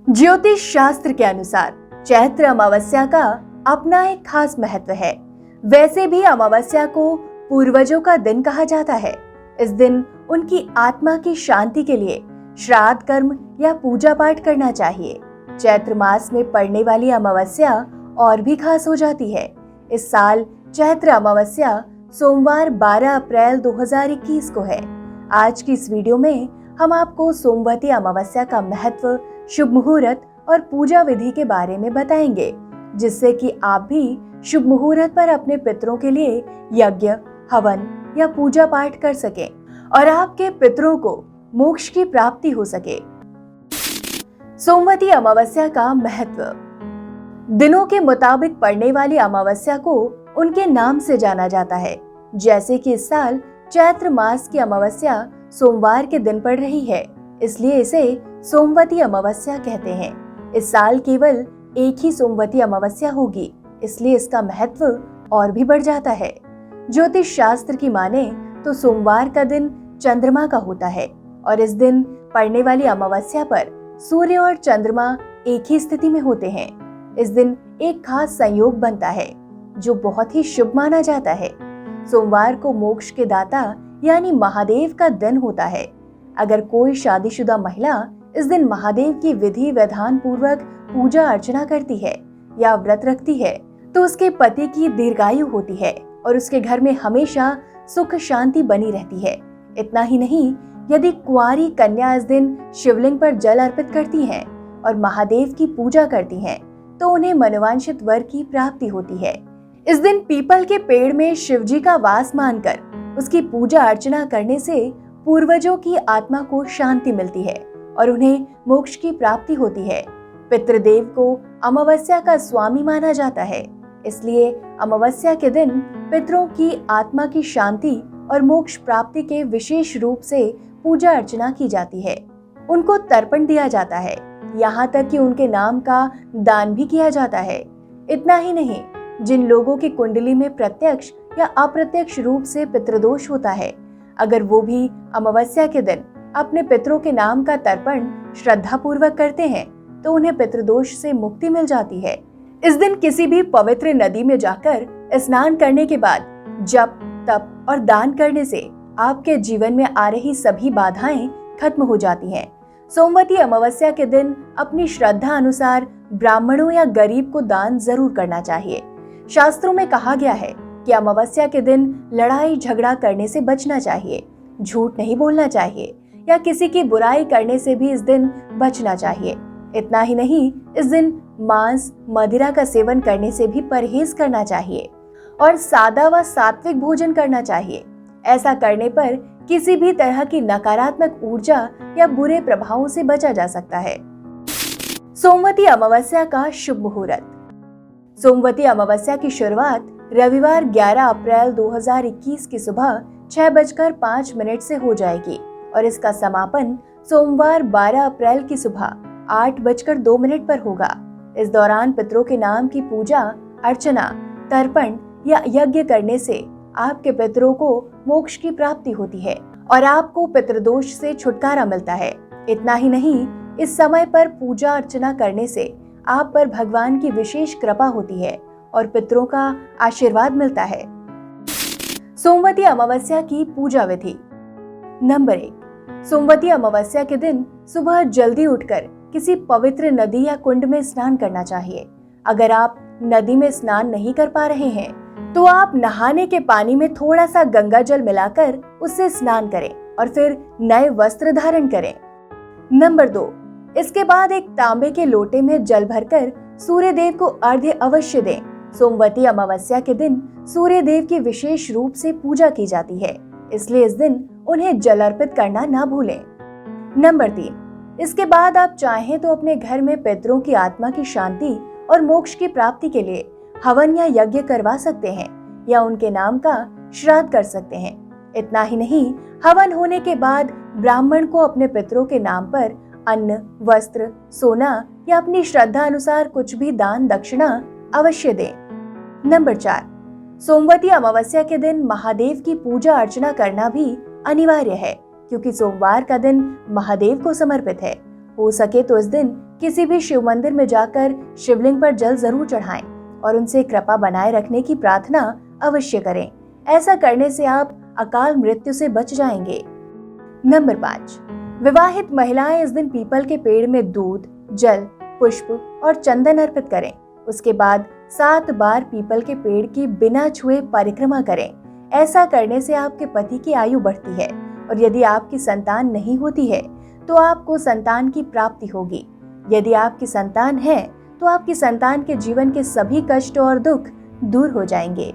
ज्योतिष शास्त्र के अनुसार चैत्र अमावस्या का अपना एक खास महत्व है। वैसे भी अमावस्या को पूर्वजों का दिन कहा जाता है। इस दिन उनकी आत्मा की शांति के लिए श्राद्ध कर्म या पूजा पाठ करना चाहिए। चैत्र मास में पड़ने वाली अमावस्या और भी खास हो जाती है। इस साल चैत्र अमावस्या सोमवार 12 अप्रैल 2021 को है। आज की इस वीडियो में हम आपको सोमवती अमावस्या का महत्व, शुभ मुहूर्त और पूजा विधि के बारे में बताएंगे, जिससे कि आप भी शुभ मुहूर्त पर अपने पितरों के लिए यज्ञ, हवन या पूजा पाठ कर सकें और आपके पितरों को मोक्ष की प्राप्ति हो सके। सोमवती अमावस्या का महत्व। दिनों के मुताबिक पड़ने वाली अमावस्या को उनके नाम से जाना जाता है। जैसे कि इस साल चैत्र मास की अमावस्या सोमवार के दिन पड़ रही है, इसलिए इसे सोमवती अमावस्या कहते हैं। इस साल केवल एक ही सोमवती अमावस्या होगी, इसलिए इसका महत्व और भी बढ़ जाता है। ज्योतिष शास्त्र की माने तो सोमवार का दिन चंद्रमा का होता है और इस दिन पड़ने वाली अमावस्या पर सूर्य और चंद्रमा एक ही स्थिति में होते हैं। इस दिन एक खास संयोग बनता है जो बहुत ही शुभ माना जाता है। सोमवार को मोक्ष के दाता यानी महादेव का दिन होता है। अगर कोई शादीशुदा महिला इस दिन महादेव की विधि विधान पूर्वक पूजा अर्चना करती है या व्रत रखती है तो उसके पति की दीर्घायु होती है और उसके घर में हमेशा सुख शांति बनी रहती है। इतना ही नहीं, यदि कुंवारी कन्या इस दिन शिवलिंग पर जल अर्पित करती हैं और महादेव की पूजा करती हैं तो उन्हें मनोवांछित वर की प्राप्ति होती है। इस दिन पीपल के पेड़ में शिव जी का वास मानकर उसकी पूजा अर्चना करने से पूर्वजों की आत्मा को शांति मिलती है और उन्हें मोक्ष की प्राप्ति होती है। पितृदेव को अमावस्या का स्वामी माना जाता है, इसलिए अमावस्या के दिन पितरों की आत्मा की शांति और मोक्ष प्राप्ति के विशेष रूप से पूजा अर्चना की जाती है। उनको तर्पण दिया जाता है, यहाँ तक कि उनके नाम का दान भी किया जाता है। इतना ही नहीं, जिन लोगों की कुंडली में प्रत्यक्ष या अप्रत्यक्ष रूप से पितृदोष होता है, अगर वो भी अमावस्या के दिन अपने पितरों के नाम का तर्पण श्रद्धा पूर्वक करते हैं तो उन्हें पितृदोष से मुक्ति मिल जाती है। इस दिन किसी भी पवित्र नदी में जाकर स्नान करने के बाद जप, तप और दान करने से आपके जीवन में आ रही सभी बाधाएं खत्म हो जाती हैं। सोमवती अमावस्या के दिन अपनी श्रद्धा अनुसार ब्राह्मणों या गरीब को दान जरूर करना चाहिए। शास्त्रों में कहा गया है कि अमावस्या के दिन लड़ाई झगड़ा करने से बचना चाहिए, झूठ नहीं बोलना चाहिए या किसी की बुराई करने से भी इस दिन बचना चाहिए। इतना ही नहीं, इस दिन मांस, मदिरा का सेवन करने से भी परहेज करना चाहिए और सादा व सात्विक भोजन करना चाहिए। ऐसा करने पर किसी भी तरह की नकारात्मक ऊर्जा या बुरे प्रभावों से बचा जा सकता है। सोमवती अमावस्या का शुभ मुहूर्त। सोमवती अमावस्या की शुरुआत रविवार 11 अप्रैल 2021 की सुबह 6:05 से हो जाएगी और इसका समापन सोमवार 12 अप्रैल की सुबह 8:02 पर होगा। इस दौरान पितरों के नाम की पूजा अर्चना, तर्पण या यज्ञ करने से आपके पितरों को मोक्ष की प्राप्ति होती है और आपको पितृदोष से छुटकारा मिलता है। इतना ही नहीं, इस समय पर पूजा अर्चना करने से आप पर भगवान की विशेष कृपा होती है और पितरों का आशीर्वाद मिलता है। सोमवती अमावस्या की पूजा विधि। नंबर 1, सोमवती अमावस्या के दिन सुबह जल्दी उठकर किसी पवित्र नदी या कुंड में स्नान करना चाहिए। अगर आप नदी में स्नान नहीं कर पा रहे हैं तो आप नहाने के पानी में थोड़ा सा गंगा जल मिलाकर उससे स्नान करें और फिर नए वस्त्र धारण करें। नंबर 2, इसके बाद एक तांबे के लोटे में जल भरकर सूर्य देव को अर्घ्य अवश्य दें। सोमवती अमावस्या के दिन सूर्य देव की विशेष रूप से पूजा की जाती है, इसलिए इस दिन उन्हें जल अर्पित करना ना भूलें। नंबर 3, इसके बाद आप चाहें तो अपने घर में पितरों की आत्मा की शांति और मोक्ष की प्राप्ति के लिए हवन या यज्ञ करवा सकते हैं या उनके नाम का श्राद्ध कर सकते हैं। इतना ही नहीं, हवन होने के बाद ब्राह्मण को अपने पितरों के नाम पर अन्न, वस्त्र, सोना या अपनी श्रद्धा अनुसार कुछ भी दान दक्षिणा अवश्य दें। नंबर 4, सोमवती अमावस्या के दिन महादेव की पूजा अर्चना करना भी अनिवार्य है, क्योंकि सोमवार का दिन महादेव को समर्पित है हो सके तो इस दिन किसी भी शिव मंदिर में जाकर शिवलिंग पर जल जरूर चढ़ाएं और उनसे कृपा बनाए रखने की प्रार्थना अवश्य करें। ऐसा करने से आप अकाल मृत्यु से बच जाएंगे। नंबर 5, विवाहित महिलाएं इस दिन पीपल के पेड़ में दूध, जल, पुष्प और चंदन अर्पित करें। उसके बाद 7 बार पीपल के पेड़ की बिना छुए परिक्रमा करें। ऐसा करने से आपके पति की आयु बढ़ती है और यदि आपकी संतान नहीं होती है तो आपको संतान की प्राप्ति होगी। यदि आपकी संतान है तो आपकी संतान के जीवन के सभी कष्ट और दुख दूर हो जाएंगे।